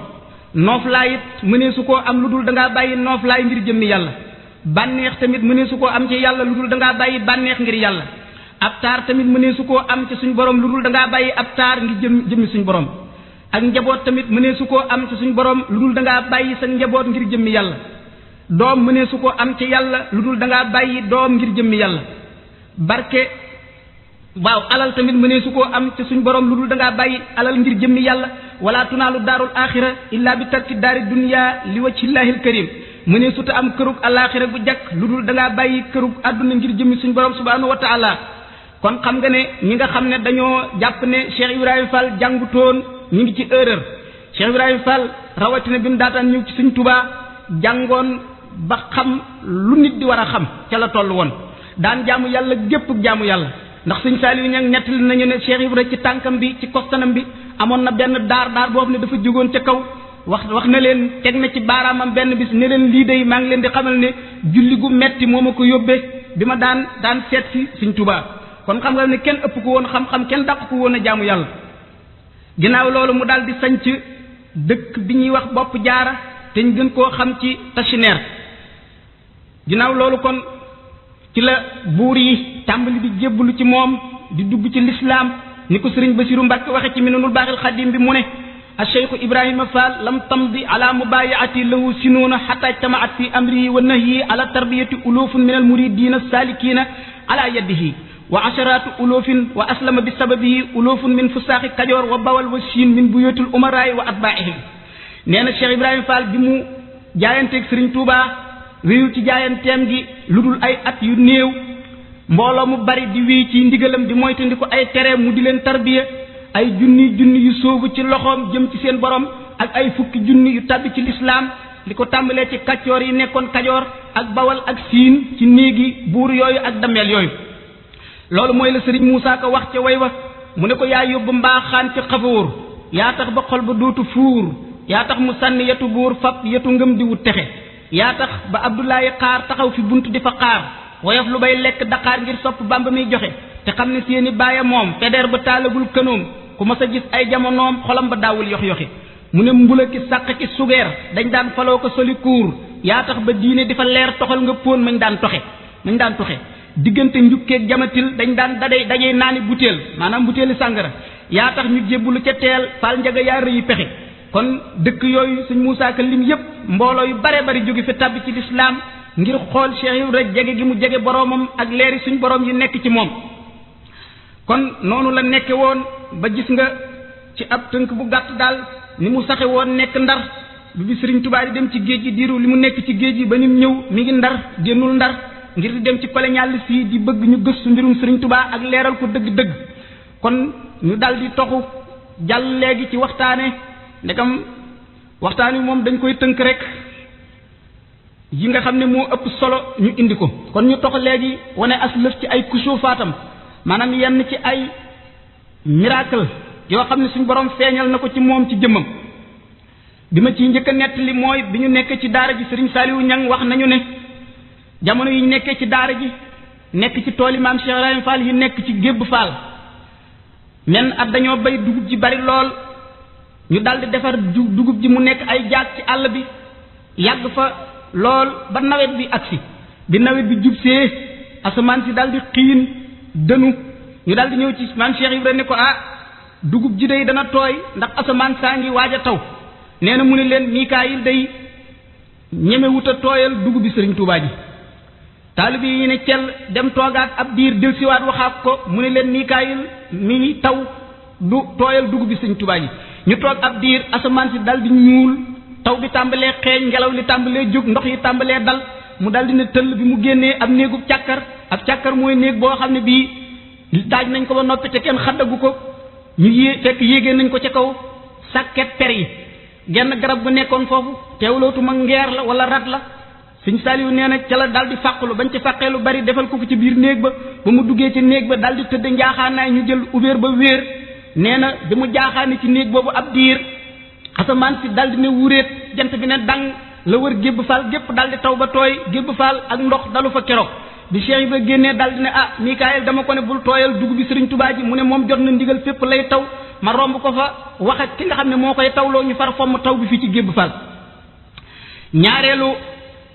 nooflaay it mënee su koo am lu dul dangaa bàyyi nooflaay ngir jëmmi yàlla bànneex tamit mënee su koo am ci yàlla lu dul dangaa bàyyi bànneex ngir yàlla ab taar tamit mënee su koo am ci suñ borom lu dul dangaa bàyyi ab taar ngir jëmmi suñ borom ak njaboot tamit mënee su koo am ci suñ borom lu dul dangaa bàyyi sa njaboot ngir jëmmi yàlla doom mënee su koo am ci yàlla lu dul dangaa bàyyi doom ngir jëmmi yàlla barke waaw alal tamit mënee su koo am ci suñ borom lu dul dangaa bàyyi alal ngir jëmmi yàlla wala tunaalu daarul axira illa bi tarki daari dunya li wajhillahil karim mënee su ta am kërug alaxira bu jàkk lu dul dangaa bàyyi kërug àdduna ngir jëmmi suñ borom subhanahu wa taala kon xam nga ne ñi nga xam ne dañoo jàpp ne Cheikh Ibrahima Fall jàngutoon ñi ngi ci erreur Cheikh Ibrahima Fall rawatina bi mu daataan ñëw ci Sëriñ Tuubaa jàngoon ba xam lu nit di war a xam ca la toll woon daan jaamu yàlla gépp jaamu yàlla ndax Sëriñ Saliou Niang nettali nañu ne Cheikh Ibrahima ci tànkam bi ci kostanam bi amoon na benn daar boo xam ne dafa jógoon ca kaw wax na leen teg na ci baaraamam benn bis ne leen lii day maa ngi leen di xamal ne julli gu metti moo ma ko yóbbee bi ma daan seet si Sëriñ Tuubaa kon xam nga ne kenn ëpp ko woon xam-xam kenn dàq ko woon a jaamu yàlla ginnaaw loolu mu daal di sanc dëkk bi ñuy wax Bopp Jaara te ñu gën koo xam ci Tachiner ginnaaw loolu kon ci la buur yi tàmbali di jébbalu ci moom di dugg ci lislaam ni ko sëriñ Basiru Mbàkke waxe ci Minanul Baaxil Xadim bi mu ne acheikhu Ibrahima Fall lam tamdi ala mubayaati lahu sinuuna xata ijtamaat fi amrihi wa nahyi ala tarbiyati ulufun min al muridina salikina ala yadihi wa asharatu ulufin wa aslama bi sababihi ulufun min fusaaxi Kajoor wa Bawal wa Siin min buyutil umaraay wa atbaihim nee na Cheikh Ibrahima Fall bi mu jaayanteeg Sëriñ Tuubaa wéyul ci jaayanteem gi lu dul ay at yu néew mbooloo mu bari di wéy ci ndigalam di moytandi ko ay tere mu di leen tarbiya ay junni yu sóobu ci loxoom jëm ci seen borom ak ay fukki junni yu tabbi ci lislaam li ko tàmbalee ci kaccoor yi nekkoon Kajoor ak Bawal ak Siin ci néegi buur yooyu ak dameel yooyu loolu mooy la Sëriñ Muusaa Ka wax ca way wa mu ne ko yaa yóbbu mbaaxaan ci xafoor yaa tax ba xol ba dootu fuur yaa tax mu sànni yetu buur fab yetu ngëm di wut texe yaa tax ba Abdoulaye xaar taxaw fi bunt di fa xaar woyof lu bay lekk daqaar ngir sopp Bàmba muy joxe te xam ne seeni baaya moom feder ba taalagul kënoom ku mas a gis ay jamonoom xolam ba daawul yox-yoxi mu ne mbula ki sàq ki sugeer dañ daan faloo ko soli kuur yaa tax ba diine di fa leer toxal nga póon mañ daan toxe diggante njukkeeg jamatil dañ daan dajey naani butéel maanaam butéeli sàngara yaa tax ñu jébbulu ca teel Fall Njaga yaa rëyi pexe kon dëkk yooyu Sëriñ Muusaa Ka lim yépp mbooloo yu bare bari jóge fi tàbbi ci lislaam ngir xool Cheikh Ibra jege gi mu jege boroomam ak leeri suñ boroom yi nekk ci moom kon noonu la nekke woon ba gis nga ci ab tënk bu gàtt daal ni mu saxe woon nekk Ndar bi Sëriñ Tuubaa di dem ci géej gi diiru li mu nekk ci géej gi ba nim ñëw mi ngi Ndar génnul Ndar ngir di dem ci colonialiste fii di bëgg ñu gëstu mbirum Sëriñ Tuubaa ak leeral ko dëgg-dëgg kon ñu dal di toxu jàll léegi ci waxtaane ndekam waxtaan wi moom dañ koy tënk rek yi nga xam ne moo ëpp solo ñu indi ko kon ñu tox léegi wane as lëf ci ay kusufaatam maanaam yenn ci ay miracle yoo xam ne suñu borom feeñal na ko ci moom ci jëmmam bi ma ciy njëkk a nettali mooy bi ñu nekkee ci daara ji Serigne Saliou Niang wax nañu ne jamono yi ñu nekkee ci daara ji nekk ci tooli maam Cheikh Ibrahima Fall yi nekk ci Gébb Fall men at dañoo bay dugub ji bari lool ñu daldi defar dugub ji mu nekk ay jaag ci àll bi yàgg fa lool ba nawet bi agsi bi nawet bi jubsee asamaan si daldi xiin dënu ñu daldi ñëw ci maam Cheikh Ibrahima ne ko dugub ji day dana tooy ndax asamaan saa ngi waaj a taw nee na mu ne leen Mikaayil day ñemewut a tooyal dugub bi Sëriñ Tuubaa ji taalibe yi ne cel dem toogaat ab diir delsiwaat waxaat ko mu ne leen Mikaayil mi taw du tooyal dugub bi Sëriñ Tuubaa ji ñu toog ab diir asamaan si dal di ñuul taw bi tàmbalee xeeñ ngelaw li tàmbalee jóg ndox yi tàmbalee dal mu dal di ne tëll bi mu génnee ab néegub càkkar ab càkkar mooy néeg boo xam ne bii daaj nañ ko ba noppi te kenn xaddagu ko ñu fekk yéegee nañ ko ca kaw sàkket per yi genn garab bu nekkoon foofu teewlootuma ngeer la wala rat la Sëñ Saliou nee na ca la daal di fàqlu bañ ci fàqee lu bari defal ko ci biir néeg ba mu duggee ci néeg ba daal di tëdd njaaxaanaay ñu jël ubéer ba wéer nee na bi mu jaaxaane ci néeg boobu ab diir asamaan si daal di ne wuréet jant bi ne dang la wër Gébb Fall gépp daal di taw ba tooy Gébb Fall ak ndox dalu fa keroog bi Cheikh Ibra génnee daal di ne Mikaayil dama ko ne bul tooyal dugub bi Sëriñ Tuubaa ji mu ne moom jot na ndigal fépp lay taw ma romb ko fa wax ak ki nga xam ne moo koy tawloo ñu far fomm taw bi fii ci Gébb Fall ñaareelu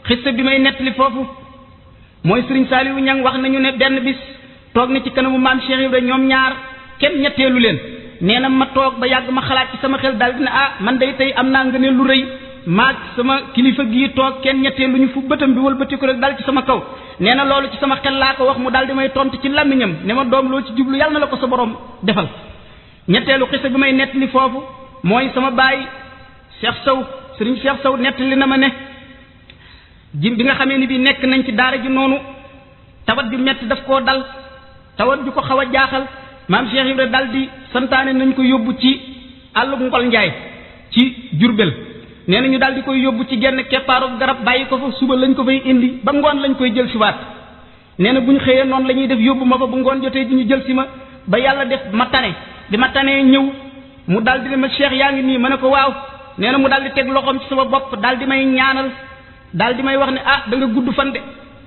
xista bi may nettali foofu mooy Sëriñ Saliou Niang wax nañu ne benn bis toog na ci kanamu maam Cheikh Ibra ñoom ñaar kenn ñetteelu leen nee na ma toog ba yàgg ma xalaat ci sama xel daal dina man day tey am naa ngëneel lu rëy maag sama kilifa gii toog kenn ñetteelu ñu fu bëtam bi wëlbati ko rek dal ci sama kaw nee na loolu ci sama xel laa ko wax mu daal di may tontu ci làmmiñam ne ma doom loo ci jublu yàlla na la ko sa borom defal ñetteelu xisa bi may nettali foofu mooy sama baay Cheikh Sow Serigne Cheikh Sow nettali na ma ne bi nga xamee ni bi nekk nañ ci daara ji noonu tawat ju metti daf koo dal tawat ju ko xaw a jaaxal maam Cheikh Ibra dal di santaane nañ ko yóbbu ci àllub Ngol Njaay ci Jurbel nee na ñu daal di koy yóbbu ci genn keppaaru garab bàyyi ko fa suba lañ ko fay indi ba ngoon lañ koy jël si waat nee na bu ñu xëyee noonu la ñuy def yóbbu ma fa bu ngoon jotee ji ñu jël si ma ba yàlla def ma tane bi ma tanee ñëw mu daal di ne ma Cheikh yaa ngi nii ma ne ko waaw nee na mu daal di teg loxoom ci sama bopp daal di may ñaanal daal di may wax ne da nga gudd fan de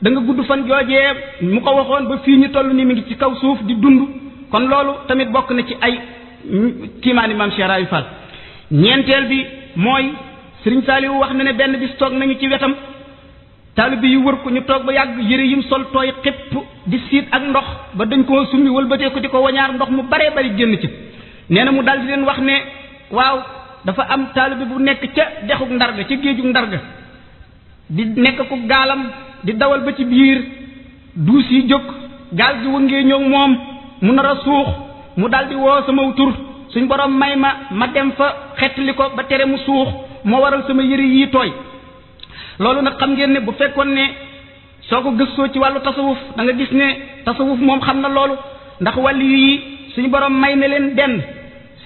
da nga gudd fan joojee mu ko waxoon ba fii ñu toll nii mi ngi ci kaw suuf di dund kon loolu tamit bokk na ci ay kiimaani maam Cheikh Ibra Fall ñeenteel bi mooy Sëriñ Saliou wax na ne benn bis toog nañu ci wetam taalibe yi wër ko ñu toog ba yàgg yëre yim sol tooy xépp di siit ak ndox ba dañ koo summi wëlbatee ko di ko wañaar ndox mu baree bari génn ci nee na mu daal di leen wax ne waaw dafa am taalibe bu nekk ca dexuk Ndarga ca géejug Ndarga di nekk ku gaalam di dawal ba ci biir duus yi jóg gaal gi wëngee ñëw moom mu nar a suux mu daal di woo sama tur suñ borom may ma dem fa xettali ko ba tere mu suux moo waral sama yëre yii tooy loolu nag xam ngeen ne bu fekkoon ne soo ko gëstoo ci wàllu tasawuf da nga gis ne tasawuf moom xam na loolu ndax wàllu yi suñu borom may na leen benn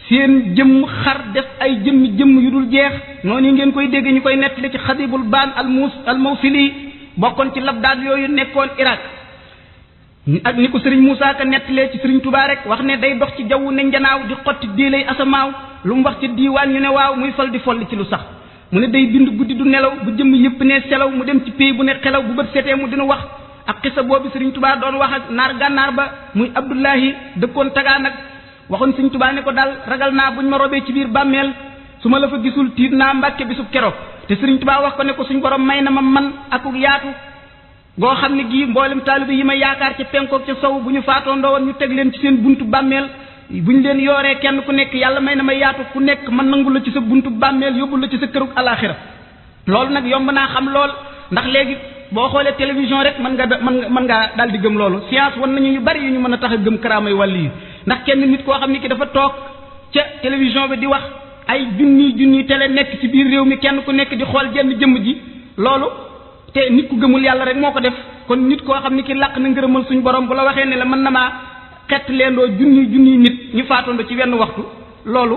seen jëmm xar def ay jëmm yu dul jeex noonu ngeen koy dégg ñu koy nettali ci xadibul baan al mawsili bokkoon ci labdaad yooyu nekkoon Irak ak ni ko Serigne Moussa Ka nettalee ci Serigne Touba rek wax ne day dox ci jaww ne njanaaw di xotti diilay asamaaw lu mu wax ci diiwaan ñu ne waaw muy fal di folli ci lu sax mu ne day bind guddi du nelaw bu jëmm yëpp ne selaw mu dem ci pays bu ne xelaw bu bët setee mu dina wax ak xisa boobu Serigne Touba doon wax ak naar gànnaar ba muy Abdullahi dëkkoon tagaan nag waxoon Serigne Touba ne ko daal ragal naa buñ ma robee ci biir bàmmeel su ma la fa gisul tiit naa Mbàkke bisub keroog te Serigne Touba wax ko ne ko suñ borom may na ma man akuk yaatu goo xam ne gii mboolem taalibe yi ma yaakaar ca penkook ca sow bu ñu faatoo ndowoon ñu teg leen ci seen buntu bàmmeel bu ñu leen yooree kenn ku nekk yàlla may na ma yaatu ku nekk man nangu la ci sa buntu bàmmeel yóbbu la ci sa kërug alaxira loolu nag yomb naa xam lool ndax léegi boo xoolee télévision rek mën nga daal di gëm loolu science wan nañu yu bari yu ñu mën a tax a gëm karaamay wàll yi ndax kenn nit koo xam ne ki dafa toog ca télévision bi di wax ay junni télé nekk ci biir réew mi kenn ku nekk di xool jenn jëmm ji loolu te nit ku gëmul yàlla rek moo ko def kon nit koo xam ne ki làq na ngërëmal suñu borom bu la waxee ne la mën na maa xett leendoo junni nit ñu faatandoo ci wenn waxtu loolu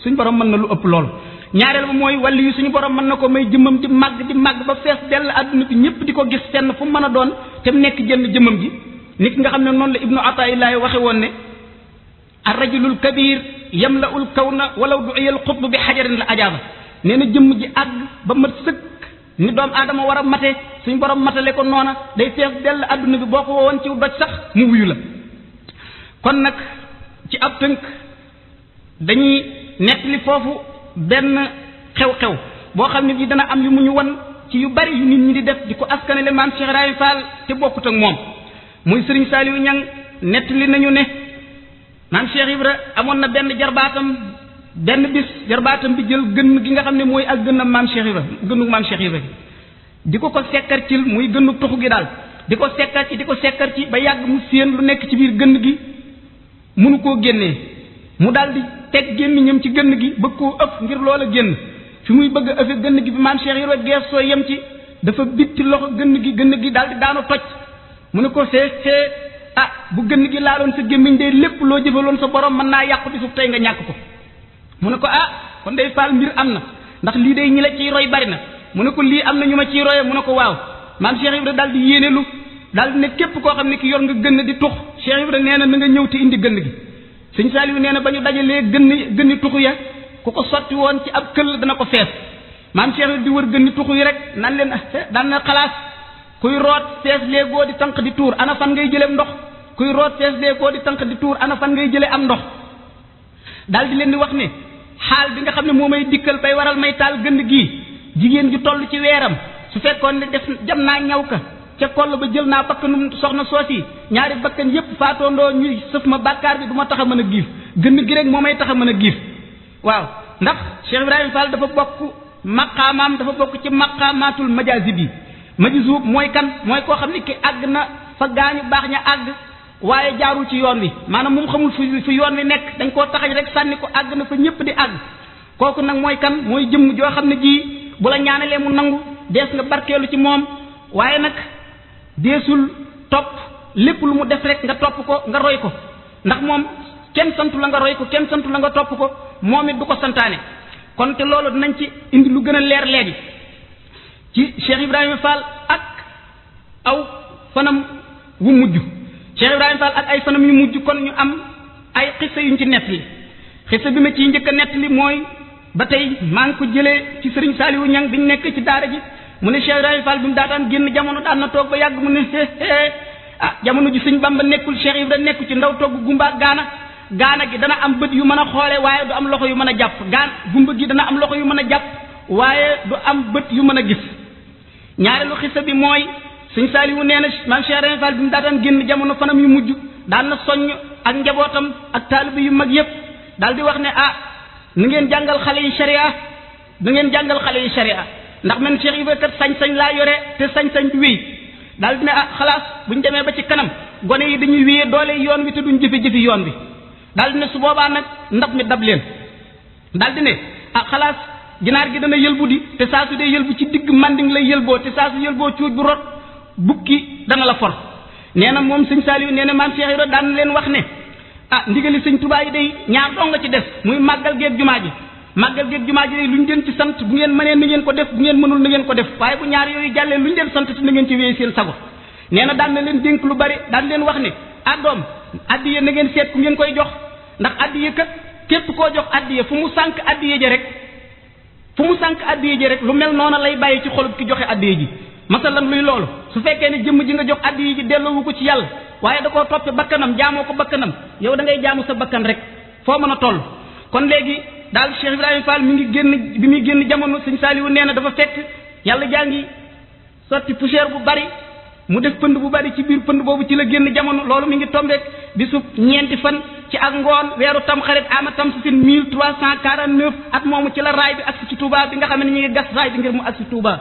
suñ borom mën na lu ëpp loolu ñaareel ba mooy wàllu yu suñu borom mën na ko may jëmmam di màgg ba fees dell àdduna bi ñëpp di ko gis fenn fu mu mën a doon te mu nekk jënn jëmmam ji nit ki nga xam ne noonu la ibnu ataillahi waxe woon ne ar-rajulul kabir yamla'ul kawna walaw du'iyal qutb bi hajarin la ajaaba nee na jëmm ji àgg ba mat sëkk ni doomu aadama war a mate suñu borom matale ko noona day fees dell àdduna bi boo ko woon ci doj sax mu wuyu la kon nag ci ab tënk dañuy nettali foofu benn xew-xew boo xam ne bi dana am yu mu ñu wan ci yu bari yu nit ñi di def di ko askanale maam Cheikh Ibrahima Fall te bokkut ak moom muy Serigne Saliou Niang nettali nañu ne maam Cheikh Ibra amoon na benn benn bis jarbaatam bi jël gënn gi nga xam ne mooy ak gënnam maam Cheikh Ibra gënnu maam Cheikh Ibra di ko sekkar ci muy gënnu tuxu gi daal di ko sekkar ci ba yàgg mu séen lu nekk ci biir gënn gi mënu koo génnee mu daal di teg gémmiñam ci gënn gi bëgg koo ëpp ngir loola génn fi muy bëgg a ëffe gënn gi bi maam Cheikh Ibra gees soo yem ci dafa bitti loxo gënn gi daal di daanu toj mu ne ko see bu gënn gi laaloon sa gémmiñ de lépp loo jëfaloon sa borom mën naa yàqu bisub tey nga ñàkk ko mu ne ko kon day Fall mbir am na ndax lii day ñi la ciy roy bari na mu ne ko lii am na ñu ma ciy royee mu ne ko waaw maam Cheikh Ibra daal di yéenelu daal di ne képp koo xam ne ki yor nga gënn di tux Cheikh Ibra nee na nga ñëw te indi gënn gi sëñ Saliou nee na ba ñu dajalee gënni tuxu ya ku ko sotti woon ci ab këll dana ko fees maam Cheikh Ibra di wër gënni tuxu yi rek nan leen daan na xalaas kuy root fees léegoo di tànq di tuur ana fan ngay jëlee ndox kuy root fees léegoo di tànq di tuur ana fan ngay jëlee am ndox daal di leen di wax ne xaal bi nga xam ne moo may dikkal bay waral may taal gënn gii jigéen ju toll ci weeram su fekkoon ne def jam naa ñaw ka ca koll ba jël naa bakkanum soxna soosi ñaari bakkan yépp faatoondoo ñuy sëf ma bàkkaar bi du ma tax a mën a giif gënn gi rek moo may tax a mën a giif waaw ndax Cheikh Ibrahima Fall dafa bokk maqaamaam dafa bokk ci maqaamaatul majaazib yi majzuub mooy kan mooy koo xam ne ki àgg na fa gaañu baax ña àgg waaye jaarul ci yoon wi maanaam moom xamul fu yoon wi nekk dañ koo taxañ rek sànni ko àgg na fa ñëpp di àgg kooku nag mooy kan mooy jëmm joo xam ne ji bu la ñaanalee mu nangu dees nga barkeelu ci moom waaye nag deesul topp lépp lu mu def rek nga topp ko nga roy ko ndax moom kenn santu la nga roy ko kenn santu la nga topp ko moom it du ko santaane kon te loolu dinañ ci indi lu gën a leer léegi ci Cheikh Ibrahima Fall ak aw fanam wu mujj Cheikh Ibrahima Fall ak ay fanam yu mujj kon ñu am ay xissa yuñ ci nettali xissa bi ma ciy njëkk a nettali mooy ba tey maa ngi ko jëlee ci Serigne Saliou Niang bi ñu nekk ci daara ji mu ne Cheikh Ibrahima Fall bi mu daataan génn jamono daan na toog ba yàgg mu ne jamono ji Sëñ Bamba nekkul Cheikh Ibrahima nekku ci ndaw togg gumba gaana gi dana am bët yu mën a xoole waaye du am loxo yu mën a jàpp gumba gi dana am loxo yu mën a jàpp waaye du am bët yu mën a gis ñaareelu xissa bi mooy Sëñ Saliou nee na maam Cheikh Ibrahima Fall bi mu daataan génn jamono fanam yu mujj daan na soññ ak njabootam ak taalibe yu mag yépp daal di wax ne na ngeen jàngal xale yi sharia ndax man Cheikh Ibrahima kat sañ-sañ laa yore te sañ-sañ du wéy daal di ne xalaas buñ demee ba ci kanam gone yi dañuy wéyee doole yoon wi te duñ jëfe-jëfi yoon bi daal di ne su boobaa nag ndab mi dab leen daal di ne xalaas ginaar gi dana yëlbu di te saa su dee yëlbu ci digg manding lay yëlboo te saa su yëlboo cuuj bu rot bukki dana la for nee na moom Sëñ Saliou nee na maam Cheikh Ibrahima daan leen wax ne ndigali Sëñ Tuubaa yi day ñaar doo nga ci def muy màggal geeg jumaa ji day lu ñu leen ci sant bu ngeen mënee na ngeen ko def bu ngeen mënul na ngeen ko def waaye bu ñaar yooyu jàllee lu ñu leen sant te na ngeen ci wéy seen sago nee na daan na leen dénk lu bari daan leen wax ne doom addiye na ngeen seet ku ngeen koy jox ndax addiye kat képp koo jox addiye fu mu sànk addiye ji rek lu mel noona lay bàyyi ci xolub ki joxe addiye ji masalan luy loolu su fekkee ne jëmm ji nga jox addiye ji delloowu ko ci yàlla waaye da koo toppe bakkanam jaamoo ko bakkanam yow da ngay jaamu sa bakkan rek foo mën a toll kon léegi daal Cheikh Ibrahima Fall bi muy génn jamono Sëñ Saliou nee na dafa fekk yàlla jaa ngi sotti poussière bu bari mu def pënd bu bari ci biir pënd boobu ci la génn jamono loolu mi ngi tombeek bisub ñeenti fan ci ak ngoon weeru tamxarit ama tamsisin 1349 at moomu ci la raay bi agsi ci Touba bi nga xam ne ñu ngi gas raay bi ngir mu agsi Touba